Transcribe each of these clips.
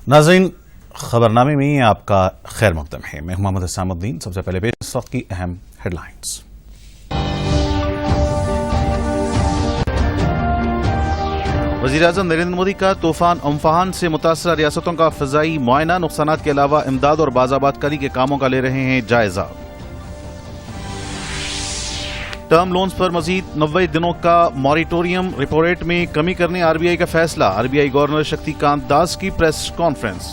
नाज़रीन, खबरनामे में आपका खैर मकदम है। मैं मोहम्मद हसन उद्दीन। सबसे पहले पेश इस वक्त की अहम हेडलाइंस। वज़ीर-ए-आज़म नरेंद्र मोदी का तूफान अम्फान से मुतासरा रियासतों का फ़ज़ाई मुआयना, नुकसानात के अलावा इमदाद और बाज़ाबातकारी के कामों का ले रहे हैं जायजा। टर्म लोन्स पर मजीद 90 दिनों का मॉरिटोरियम, रिपो रेट में कमी करने आरबीआई का फैसला। आरबीआई गवर्नर शक्तिकांत दास की प्रेस कॉन्फ्रेंस।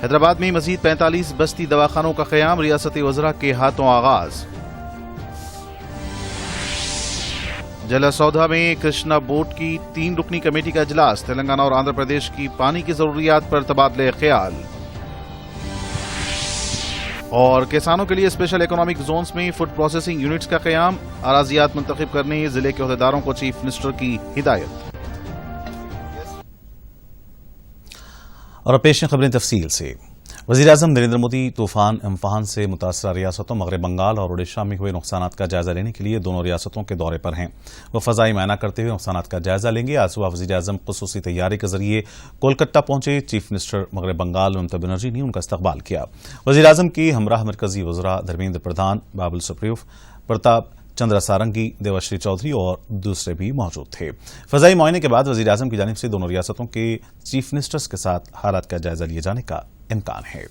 हैदराबाद में मजीद 45 बस्ती दवाखानों का क़याम, रियासती वज़रा के हाथों आगाज। जलसौधा में कृष्णा बोर्ड की 3 रुकनी कमेटी का इजलास, तेलंगाना और आंध्र प्रदेश की पानी की जरूरियात पर तबादले ख्याल। और किसानों के लिए स्पेशल इकोनॉमिक जोन्स में फूड प्रोसेसिंग यूनिट्स का क़याम, अराजियात मुंतखब करने जिले के अहदेदारों को चीफ मिनिस्टर की हिदायत। और अब पेश खबरें तफसील से। वज़ीर-ए-आज़म नरेंद्र मोदी तूफान अम्फान से मुतासरा रियासतों मग़रिब बंगाल और उड़ीसा में हुए नुकसानात का जायजा लेने के लिए दोनों रियासतों के दौरे पर हैं। वो फ़ज़ाई मुआयना करते हुए नुकसानात का जायजा लेंगे। आज सुबह वज़ीर-ए-आज़म ख़ुसूसी तैयारी के जरिए कोलकाता पहुंचे। चीफ मिनिस्टर मग़रिब बंगाल ममता बनर्जी ने उनका इस्तकबाल किया। वज़ीर-ए-आज़म की हमराह मरकजी वज़रा धर्मेंद्र प्रधान, बाबुल सुप्रियो, प्रताप चंद्र सारंगी, देवाश्री चौधरी और दूसरे भी मौजूद थे। फ़ज़ाई मुआयने के बाद वज़ीर-ए-आज़म की जानिब से दोनों रियासतों के चीफ मिनिस्टर्स के साथ हालात का जायजा लिए जाने का इम्कान है।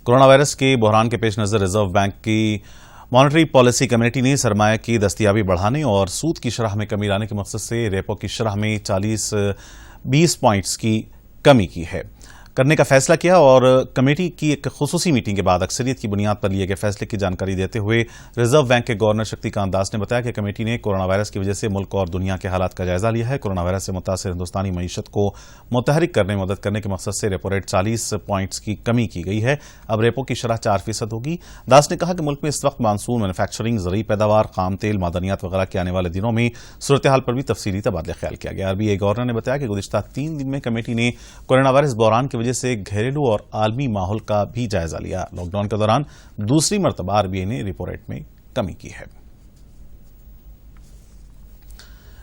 कोरोना वायरस के बहरान के पेश नज़र रिजर्व बैंक की मॉनेटरी पॉलिसी कमेटी ने सरमाया की दस्तियाबी बढ़ाने और सूद की शरह में कमी लाने के मकसद से रेपो की शरह में 20 पॉइंट्स की कमी करने का फैसला किया। और कमेटी की एक खुसूसी मीटिंग के बाद अक्सरियत की बुनियाद पर लिए गए फैसले की जानकारी देते हुए रिजर्व बैंक के गवर्नर शक्तिकांत दास ने बताया कि कमेटी ने कोरोना वायरस की वजह से मुल्क और दुनिया के हालात का जायजा लिया है। कोरोना वायरस से मुतासिर हिंदुस्तानी मईशत को मुतहरिक करने में मदद करने के मकसद से रेपो रेट 40 पॉइंट्स की कमी की गई है। अब रेपो की शरह 4% होगी। दास ने कहा कि मुल्क में इस वक्त मानसून, मैन्युफैक्चरिंग, ज़रूरी पैदावार, खाम तेल, मादनियात वगैरह के आने वाले दिनों में सूरत हाल पर भी तफसीली तबादला ख्याल किया गया। आरबीआई गवर्नर ने बताया कि गुज़िश्ता 3 दिन में कमेटी ने कोरोना वायरस बहरान की वजह से घरेलू और आलमी माहौल का भी जायजा लिया। लॉकडाउन के दौरान दूसरी मर्तबा आरबीआई ने रेपो रेट में कमी की है।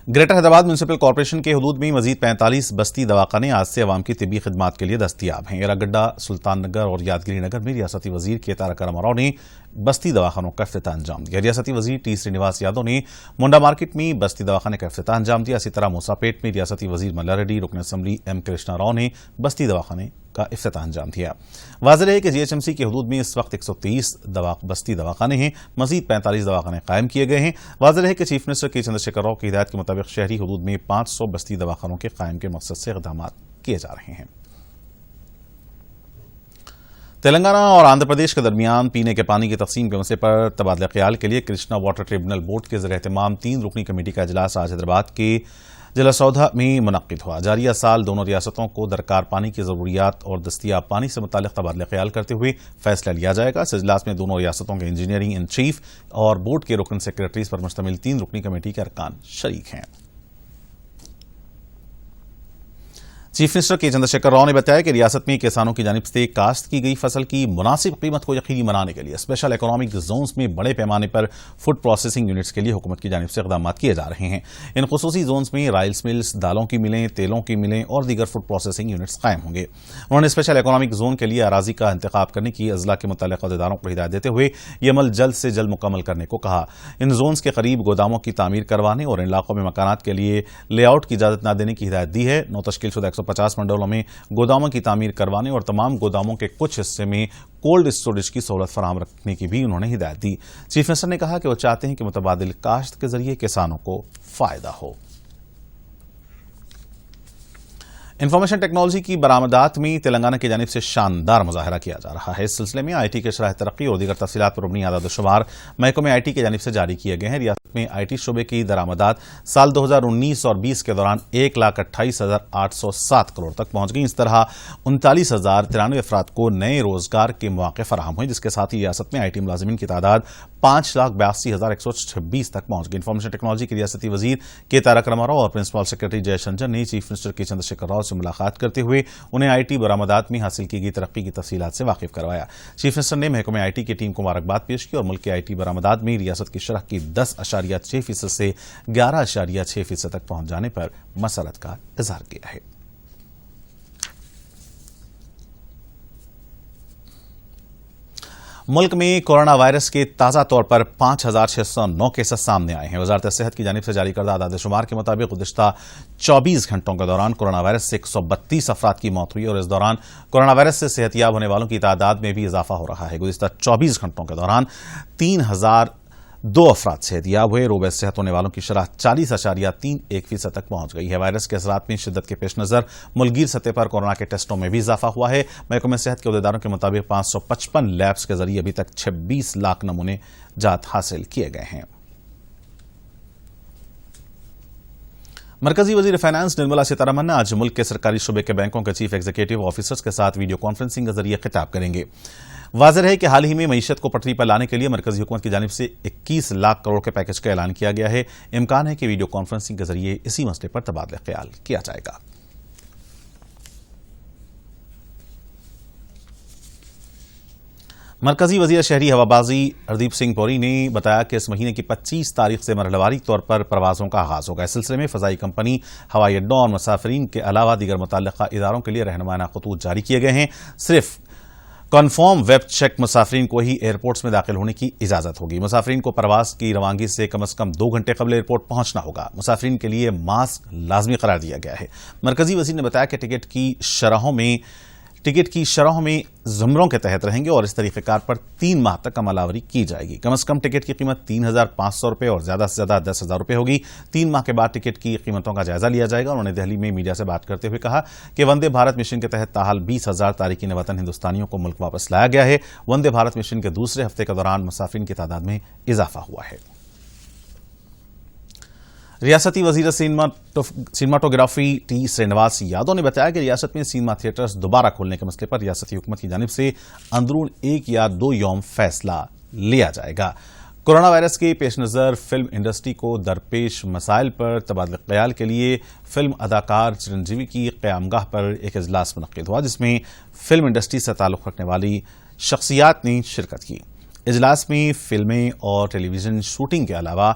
ग्रेटर हैदराबाद म्युनिसिपल कॉर्पोरेशन के हुदूद में मजीद 45 बस्ती दवाखाने आज से अवाम की तिबी खिदमात के लिए दस्तियाब हैं। एरागड्डा, सुल्तान नगर और यादगिरी नगर में रियासती वजीर के तारक रामाराव ने बस्ती दवाखानों का इफ्तिताह अंजाम दिया। रियासती वजीर टी श्रीनिवास यादव ने मुंडा मार्केट में बस्ती दवाखाने का इफ्तिताह अंजाम दिया। इसी तरह मूसापेट में रियासती वजीर मल्ला रेड्डी, रुकन असम्बली एम कृष्णा राव ने बस्ती दवाखाने का इफ्तिताह अंजाम दिया। वाज़ेह है कि जीएचएमसी के हुदूद में इस वक्त 130 बस्ती दवाखाने हैं। मजीद 45 दवाखाने कायम किए गए हैं। वाज़ेह है कि चीफ मिनिस्टर के चंद्रशेखर राव की हिदायत के मुताबिक शहरी हुदूद में 500 बस्ती दवाखानों के कायम के मकसद से इक़दाम किए जा रहे हैं। तेलंगाना और आंध्र प्रदेश के दरमियान पीने के पानी की तकसीम के मसले पर तबादला ख्याल के लिए कृष्णा वाटर ट्रिब्यूनल बोर्ड के ज़रिए एहतमाम 3 रुकनी कमेटी का इजलास आज हैदराबाद के जलसौधा में मुनक्किद हुआ। जारिया साल दोनों रियासतों को दरकार पानी की ज़रूरियात और दस्तियाब पानी से मुताल्लिक़ तबादला ख्याल करते हुए फैसला लिया जाएगा। इस इजलास में दोनों रियासतों के इंजीनियरिंग इन चीफ और बोर्ड के रुकन सेक्रेटरीज पर मुश्तमिल 3 रुकनी कमेटी के अरकान शरीक हैं। चीफ मिनिस्टर के चंद्रशेखर राव ने बताया कि रियासत में किसानों की जानिब से काश्त की गई फसल की मुनासिब कीमत को यकीनी बनाने के लिए स्पेशल इकोनॉमिक जोन्स में बड़े पैमाने पर फूड प्रोसेसिंग यूनिट्स के लिए हुकूमत की जानिब से इक़दाम किए जा रहे हैं। इन खुसूसी जोन्स में राइस मिल्स, दालों की मिलें, तेलों की मिलें और दीगर फूड प्रोसेसिंग यूनिट्स कायम होंगे। उन्होंने स्पेशल इकोनॉमिक जोन के लिए अराजी का इंतखाब करने की अजला के मुतल्लिक़ अहदेदारों को हिदायत देते हुए ये अमल जल्द से जल्द मुकम्मल करने को कहा। इन जोन्स के करीब गोदामों की तामीर करवाने और इन इलाकों में मकानात के लिए लेआउट की इजाज़त न देने की हिदायत दी है। नौ तश्कील शुदा 150 मंडलों में गोदामों की तामीर करवाने और तमाम गोदामों के कुछ हिस्से में कोल्ड स्टोरेज की सहूलत फराहम रखने की भी उन्होंने हिदायत दी। चीफ मिनिस्टर ने कहा कि वो चाहते हैं कि मुतबादिल काश्त के जरिए किसानों को फायदा हो। انفارمیشن ٹیکنالوجی کی برآمدات میں تلنگانہ کی جانب سے شاندار مظاہرہ کیا جا رہا ہے۔ اس سلسلے میں آئی ٹی کے شرح ترقی اور دیگر تفصیلات پر مبنی اعداد و شمار محکمہ آئی ٹی کی جانب سے جاری کیے گئے ہیں۔ ریاست میں آئی ٹی شعبے کی درآمدات سال 2019 اور 20 کے دوران 1,28,807 کروڑ تک پہنچ گئی۔ اس طرح 39,093 افراد کو نئے روزگار کے مواقع فراہم ہوئے، جس کے ساتھ ہی ریاست میں آئی ٹی ملازمین کی تعداد 5,82,126 تک پہنچ گئی۔ انفارمیشن ٹیکنالوجی کے ریاستی وزیر کے تارک راما راؤ اور پرنسپل سیکرٹری جے شنجن نے چیف منسٹر کے چندر شیکھر راؤ سے ملاقات کرتے ہوئے انہیں آئی ٹی برآمدات میں حاصل کی گئی ترقی کی تفصیلات سے واقف کروایا۔ چیف منسٹر نے محکمہ آئی ٹی کی ٹیم کو مبارکباد پیش کی اور ملک کے آئی ٹی برآمدات میں ریاست کی شرح کی 10.6% سے 11.6% تک پہنچ جانے پر مسرت کا اظہار کیا ہے۔ ملک میں کورونا وائرس کے تازہ طور پر 5,609 کیسز سامنے آئے ہیں۔ وزارت صحت کی جانب سے جاری کردہ اعداد و شمار کے مطابق گزشتہ 24 گھنٹوں کے دوران کورونا وائرس سے 132 افراد کی موت ہوئی اور اس دوران کورونا وائرس سے صحت یاب ہونے والوں کی تعداد میں بھی اضافہ ہو رہا ہے۔ گزشتہ 24 گھنٹوں کے دوران 3,002 افراد صحت یاب ہوئے۔ روبہ صحت ہونے والوں کی شرح 40.31% تک پہنچ گئی ہے۔ وائرس کے اثرات میں شدت کے پیش نظر ملکگیر سطح پر کورونا کے ٹیسٹوں میں بھی اضافہ ہوا ہے۔ محکمہ صحت کے عہدیداروں کے مطابق 555 لیبس کے ذریعے ابھی تک 26 لاکھ نمونے جات حاصل کیے گئے ہیں۔ مرکزی وزیر فائنانس نرملا سیتارمن آج ملک کے سرکاری شعبے کے بینکوں کے چیف ایگزیکٹو آفیسرز کے ساتھ ویڈیو کانفرنسنگ کے ذریعے خطاب کریں گے۔ واضح ہے کہ حال ہی میں معیشت کو پٹری پر لانے کے لیے مرکزی حکومت کی جانب سے 21 لاکھ کروڑ کے پیکج کا اعلان کیا گیا ہے۔ امکان ہے کہ ویڈیو کانفرنسنگ کے ذریعے اسی مسئلے پر تبادلہ خیال کیا جائے گا۔ مرکزی وزیر شہری ہوابازی ہردیپ سنگھ پوری نے بتایا کہ اس مہینے کی 25 تاریخ سے مرحلہ واری طور پر پروازوں کا آغاز ہوگا۔ اس سلسلے میں فضائی کمپنی، ہوائی اڈوں اور مسافرین کے علاوہ دیگر متعلقہ اداروں کے لیے رہنمانہ خطوط جاری کیے گئے ہیں۔ صرف کنفرم ویب چیک مسافرین کو ہی ایئرپورٹس میں داخل ہونے کی اجازت ہوگی۔ مسافرین کو پرواز کی روانگی سے کم از کم 2 گھنٹے قبل ایئرپورٹ پہنچنا ہوگا۔ مسافرین کے لیے ماسک لازمی قرار دیا گیا ہے۔ مرکزی وزیر نے بتایا کہ ٹکٹ کی شرحوں میں زمروں کے تحت رہیں گے اور اس طریقہ کار پر 3 ماہ تک عمل آوری کی جائے گی۔ کم از کم ٹکٹ کی قیمت 3,500 روپے اور زیادہ سے زیادہ 10,000 روپے ہوگی۔ 3 ماہ کے بعد ٹکٹ کی قیمتوں کا جائزہ لیا جائے گا۔ انہوں نے دہلی میں میڈیا سے بات کرتے ہوئے کہا کہ وندے بھارت مشن کے تحت تاحال 20,000 تارکین وطن ہندوستانیوں کو ملک واپس لایا گیا ہے۔ وندے بھارت مشن کے دوسرے ہفتے کے دوران مسافرین کی تعداد میں اضافہ ہوا ہے۔ ریاستی وزیر سینماٹوگرافی ٹی سرینواس یادو نے بتایا کہ ریاست میں سینما تھیٹرز دوبارہ کھولنے کے مسئلے پر ریاستی حکومت کی جانب سے اندرون 1 یا 2 یوم فیصلہ لیا جائے گا۔ کورونا وائرس کے پیش نظر فلم انڈسٹری کو درپیش مسائل پر تبادلہ خیال کے لیے فلم اداکار چرنجیوی کی قیامگاہ پر ایک اجلاس منعقد ہوا، جس میں فلم انڈسٹری سے تعلق رکھنے والی شخصیات نے شرکت کی۔ اجلاس میں فلمیں اور ٹیلی ویژن شوٹنگ کے علاوہ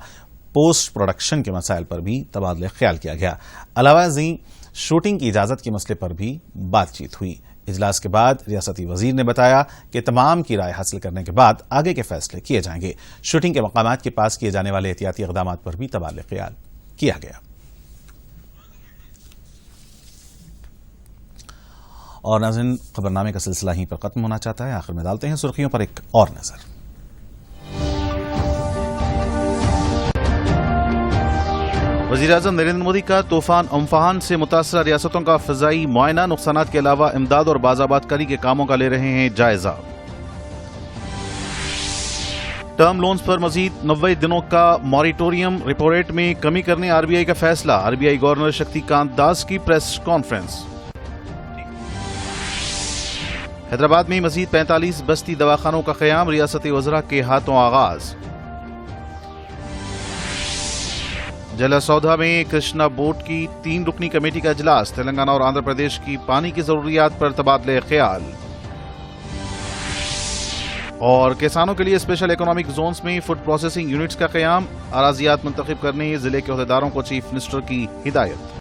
پوسٹ پروڈکشن کے مسائل پر بھی تبادلہ خیال کیا گیا۔ علاوہ ازیں شوٹنگ کی اجازت کے مسئلے پر بھی بات چیت ہوئی۔ اجلاس کے بعد ریاستی وزیر نے بتایا کہ تمام کی رائے حاصل کرنے کے بعد آگے کے فیصلے کیے جائیں گے۔ شوٹنگ کے مقامات کے پاس کیے جانے والے احتیاطی اقدامات پر بھی تبادلہ خیال کیا گیا۔ اور ناظرین، خبرنامے کا سلسلہ یہیں پر ختم ہونا چاہتا ہے۔ آخر میں ڈالتے ہیں سرخیوں پر ایک اور نظر۔ وزیراعظم نریندر مودی کا طوفان امفان سے متاثرہ ریاستوں کا فضائی معائنہ، نقصانات کے علاوہ امداد اور بازآباد کاری کے کاموں کا لے رہے ہیں جائزہ۔ ٹرم لونز پر مزید 90 دنوں کا موریٹوریم، ریپو ریٹ میں کمی کرنے آر بی آئی کا فیصلہ۔ R B I governor Shaktikanta Das کی پریس کانفرنس۔ حیدرآباد میں مزید 45 بستی دواخانوں کا قیام، ریاستی وزراء کے ہاتھوں آغاز۔ جلا سودا میں کرشنا بورڈ کی 3 رکنی کمیٹی کا اجلاس، تلنگانہ اور آندھرا پردیش کی پانی کی ضروریات پر تبادلہ خیال۔ اور کسانوں کے لیے اسپیشل اکنامک زونز میں فوڈ پروسیسنگ یونٹس کا قیام، اراضیات منتخب کرنے ضلع کے عہدیداروں کو چیف منسٹر کی ہدایت۔